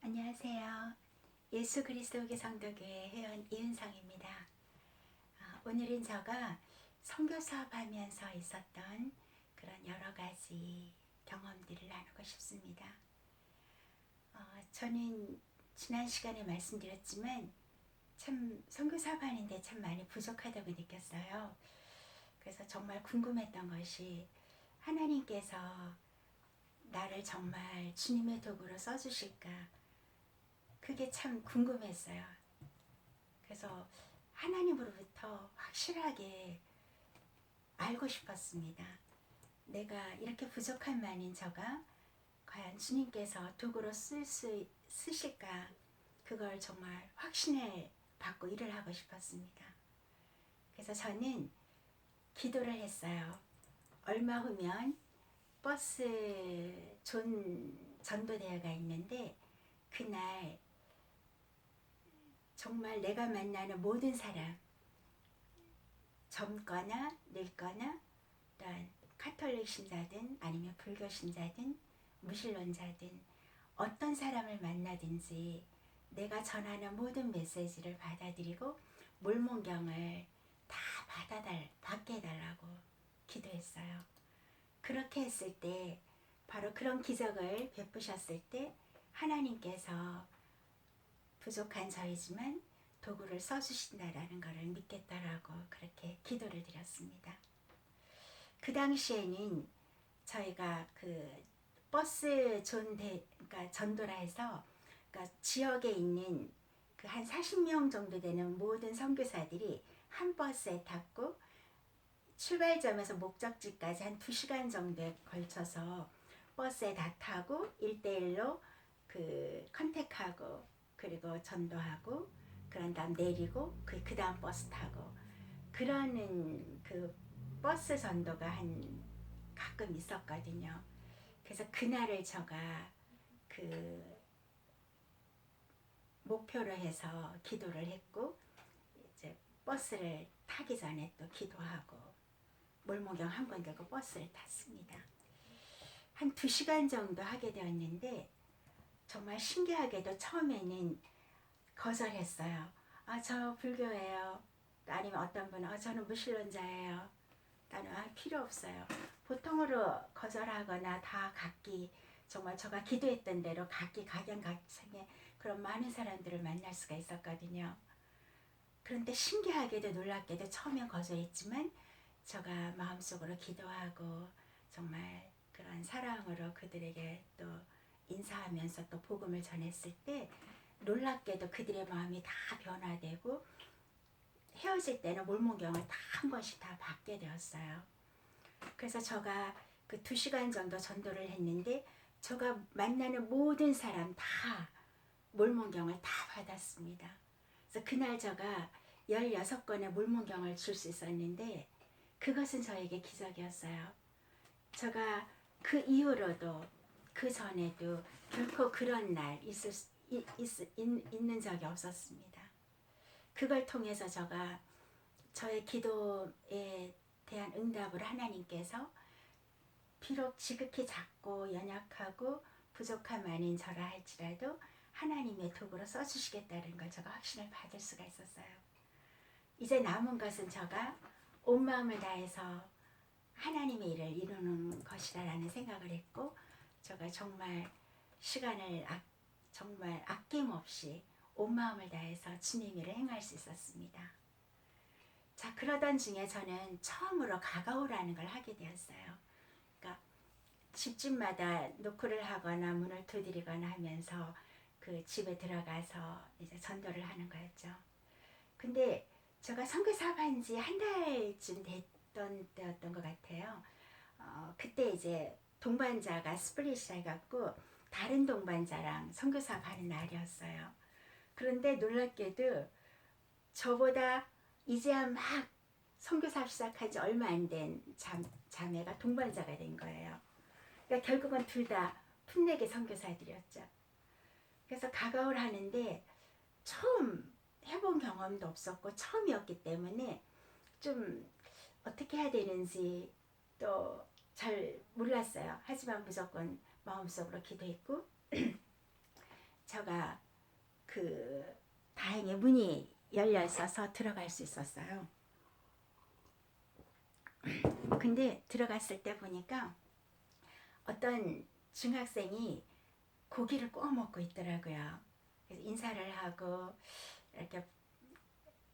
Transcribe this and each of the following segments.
안녕하세요. 예수 그리스도의 성도교회 회원 이은성입니다. 오늘은 제가 선교 사업하면서 있었던 그런 여러 가지 경험들을 나누고 싶습니다. 저는 지난 시간에 말씀드렸지만 참 선교 사업하는데 참 많이 부족하다고 느꼈어요. 그래서 정말 궁금했던 것이 하나님께서 나를 정말 주님의 도구로 써주실까, 그게 참 궁금했어요. 그래서 하나님으로부터 확실하게 알고 싶었습니다. 내가 이렇게 부족한 만인 저가 과연 주님께서 도구로 쓰실까, 그걸 정말 확신을 받고 일을 하고 싶었습니다. 그래서 저는 기도를 했어요. 얼마 후면 버스 전도대회가 있는데, 그날 정말 내가 만나는 모든 사람, 젊거나 늙거나, 또한 카톨릭 신자든 아니면 불교 신자든 무신론자든 어떤 사람을 만나든지 내가 전하는 모든 메시지를 받아들이고 몰몬경을 다 받게 해달라고 기도했어요. 그렇게 했을 때, 바로 그런 기적을 베푸셨을 때 하나님께서 부족한 저이지만 도구를 써주신다라는 것을 믿겠다라고 그렇게 기도를 드렸습니다. 그 당시에는 저희가 그 버스 그러니까 전도라 해서, 그러니까 지역에 있는 그 한 40명 정도 되는 모든 선교사들이 한 버스에 탔고, 출발점에서 목적지까지 한 2시간 정도에 걸쳐서 버스에 다 타고 1대1로 그 컨택하고, 그리고 전도하고, 그런 다음 내리고 그 다음 버스 타고, 그러는 그 버스 전도가 가끔 있었거든요. 그래서 그날을 제가 그 목표로 해서 기도를 했고, 이제 버스를 타기 전에 또 기도하고 몰모경 한 권 들고 버스를 탔습니다. 한 2시간 정도 하게 되었는데, 정말 신기하게도 처음에는 거절했어요. 저 불교예요. 아니면 어떤 분은 저는 무신론자예요. 나는 필요 없어요. 보통으로 거절하거나 다 각기, 정말 제가 기도했던 대로 각기 각양각색의 그런 많은 사람들을 만날 수가 있었거든요. 그런데 신기하게도 놀랍게도 처음엔 거절했지만 제가 마음속으로 기도하고 정말 그런 사랑으로 그들에게 또 인사하면서 또 복음을 전했을 때, 놀랍게도 그들의 마음이 다 변화되고 헤어질 때는 몰몬경을 다 한 번씩 다 받게 되었어요. 그래서 제가 그 2시간 정도 전도를 했는데, 제가 만나는 모든 사람 다 몰몬경을 다 받았습니다. 그래서 그날 제가 16권의 몰몬경을 줄 수 있었는데, 그것은 저에게 기적이었어요. 제가 그 이후로도 그 전에도 결코 그런 날 있는 적이 없었습니다. 그걸 통해서 제가 저의 기도에 대한 응답을 하나님께서, 비록 지극히 작고 연약하고 부족한 만인 저라 할지라도 하나님의 도구로 써주시겠다는 걸 제가 확신을 받을 수가 있었어요. 이제 남은 것은 제가 온 마음을 다해서 하나님의 일을 이루는 것이라는 생각을 했고, 제가 정말 시간을 정말 아낌없이 온 마음을 다해서 주님 일을 행할 수 있었습니다. 자, 그러던 중에 저는 처음으로 가가오라는 걸 하게 되었어요. 그러니까 집집마다 노크를 하거나 문을 두드리거나 하면서 그 집에 들어가서 이제 전도를 하는 거였죠. 근데 제가 선교 사업한 지 한 달쯤 됐던 때였던 것 같아요. 그때 이제 동반자가 스플릿이 해갖고 다른 동반자랑 선교 사업하는 날이었어요. 그런데 놀랍게도 저보다 이제야 막 선교 사업 시작한 지 얼마 안 된 자매가 동반자가 된 거예요. 그러니까 결국은 둘 다 풋내게 선교사들이었죠. 그래서 가가오를 하는데 처음 해본 경험도 없었고 처음이었기 때문에 좀 어떻게 해야 되는지 또 잘 몰랐어요. 하지만 무조건 마음속으로 기도했고 제가 다행히 문이 열려 있어서 들어갈 수 있었어요. 근데 들어갔을 때 보니까 어떤 중학생이 고기를 구워 먹고 있더라고요. 그래서 인사를 하고 이렇게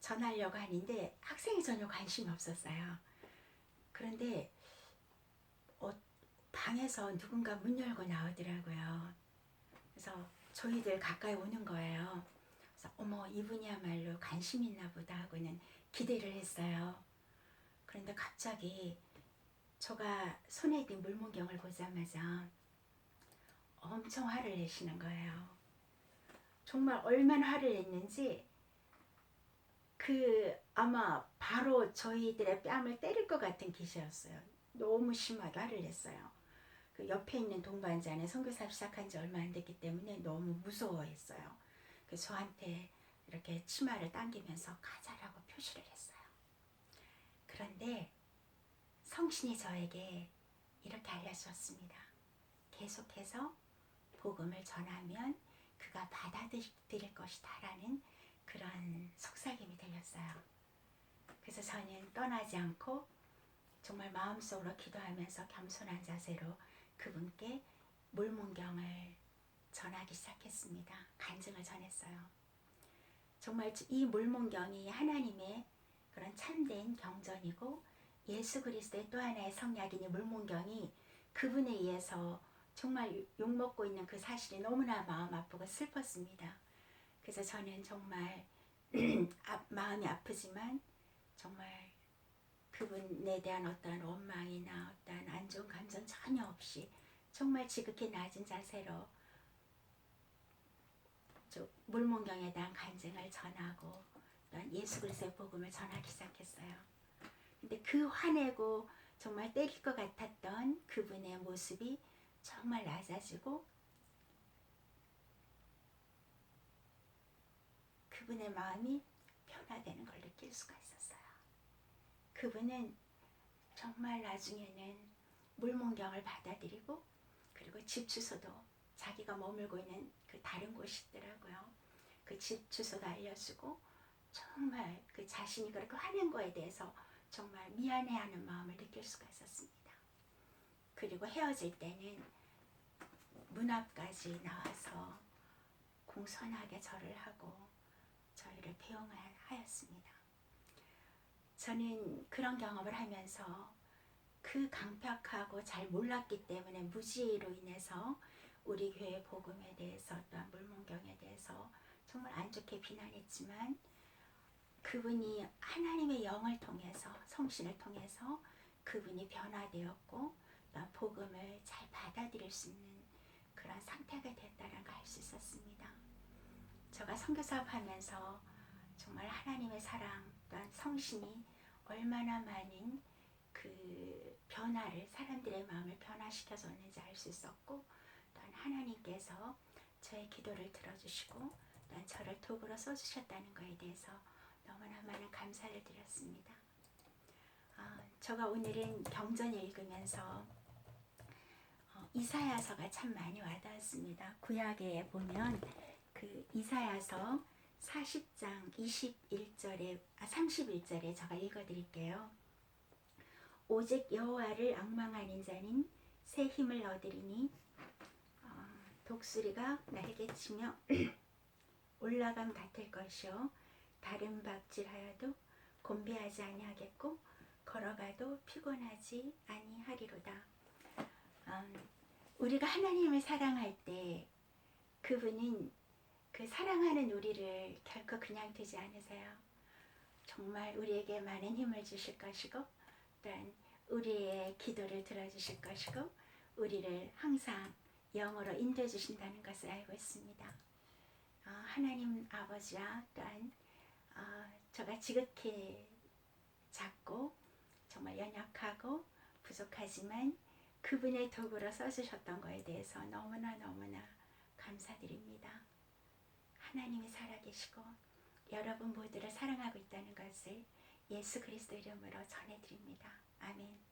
전하려고 하는데 학생이 전혀 관심이 없었어요. 그런데 방에서 누군가 문 열고 나오더라고요. 그래서 저희들 가까이 오는 거예요. 그래서 어머, 이분이야말로 관심 있나 보다 하고는 기대를 했어요. 그런데 갑자기 제가 손에 든 물문경을 보자마자 엄청 화를 내시는 거예요. 정말 얼마나 화를 냈는지 아마 바로 저희들의 뺨을 때릴 것 같은 기세였어요. 너무 심하게 화를 냈어요. 그 옆에 있는 동반자는 선교사를 시작한 지 얼마 안 됐기 때문에 너무 무서워했어요. 그래서 저한테 이렇게 치마를 당기면서 가자라고 표시를 했어요. 그런데 성신이 저에게 이렇게 알려주었습니다. 계속해서 복음을 전하면 그가 받아들일 것이다 라는 그런 속삭임이 들렸어요. 그래서 저는 떠나지 않고 정말 마음속으로 기도하면서 겸손한 자세로 그분께 물문경을 전하기 시작했습니다. 간증을 전했어요. 정말 이 물문경이 하나님의 그런 참된 경전이고 예수 그리스도의 또 하나의 성약인 이 물문경이 그분에 의해서 정말 욕먹고 있는 그 사실이 너무나 마음 아프고 슬펐습니다. 그래서 저는 정말 마음이 아프지만 정말 그분에 대한 어떤 원망이나 어떤 안 좋은 감정 전혀 없이 정말 지극히 낮은 자세로 물문경에 대한 간증을 전하고 또한 예수 그리스도의 복음을 전하기 시작했어요. 근데 그 화내고 정말 때릴 것 같았던 그분의 모습이 정말 낮아지고 그분의 마음이 변화되는 걸 느낄 수가 있었어요. 그분은 정말 나중에는 물문경을 받아들이고 그리고 집 주소도 자기가 머물고 있는 그 다른 곳이 있더라고요. 그 집 주소도 알려주고 정말 그 자신이 그렇게 화낸 거에 대해서 정말 미안해하는 마음을 느낄 수가 있었습니다. 그리고 헤어질 때는 문 앞까지 나와서 공손하게 절을 하고 저희를 배웅하였습니다. 저는 그런 경험을 하면서 그 강팍하고 잘 몰랐기 때문에 무지로 인해서 우리 교회 복음에 대해서 또한 물문경에 대해서 정말 안 좋게 비난했지만 그분이 하나님의 영을 통해서 성신을 통해서 그분이 변화되었고 또한 복음을 잘 받아들일 수 있는 그런 상태가 됐다는 걸 알 수 있었습니다. 제가 선교사업 하면서 정말 하나님의 사랑 또한 성신이 얼마나 많은 그 변화를 사람들의 마음을 변화시켜 줬는지 알 수 있었고 또한 하나님께서 저의 기도를 들어주시고 또한 저를 도구로 써주셨다는 것에 대해서 너무나 많은 감사를 드렸습니다. 제가 오늘은 경전을 읽으면서 이사야서가 참 많이 와닿았습니다. 구약에 보면 그 이사야서 40장 31절에 제가 읽어드릴게요. 오직 여호와를 앙망하는 자는 새 힘을 얻으리니 독수리가 날개치며 올라감 같을 것이요 다른 박질하여도 곤비하지 아니하겠고 걸어가도 피곤하지 아니하리로다. 우리가 하나님을 사랑할 때 그분은 그 사랑하는 우리를 결코 그냥 두지 않으세요. 정말 우리에게 많은 힘을 주실 것이고 또한 우리의 기도를 들어주실 것이고 우리를 항상 영으로 인도해 주신다는 것을 알고 있습니다. 하나님 아버지와 또한 제가 지극히 작고 정말 연약하고 부족하지만 그분의 도구로 써주셨던 것에 대해서 너무나 감사드립니다. 하나님이 살아계시고 여러분 모두를 사랑하고 있다는 것을 예수 그리스도 이름으로 전해드립니다. 아멘.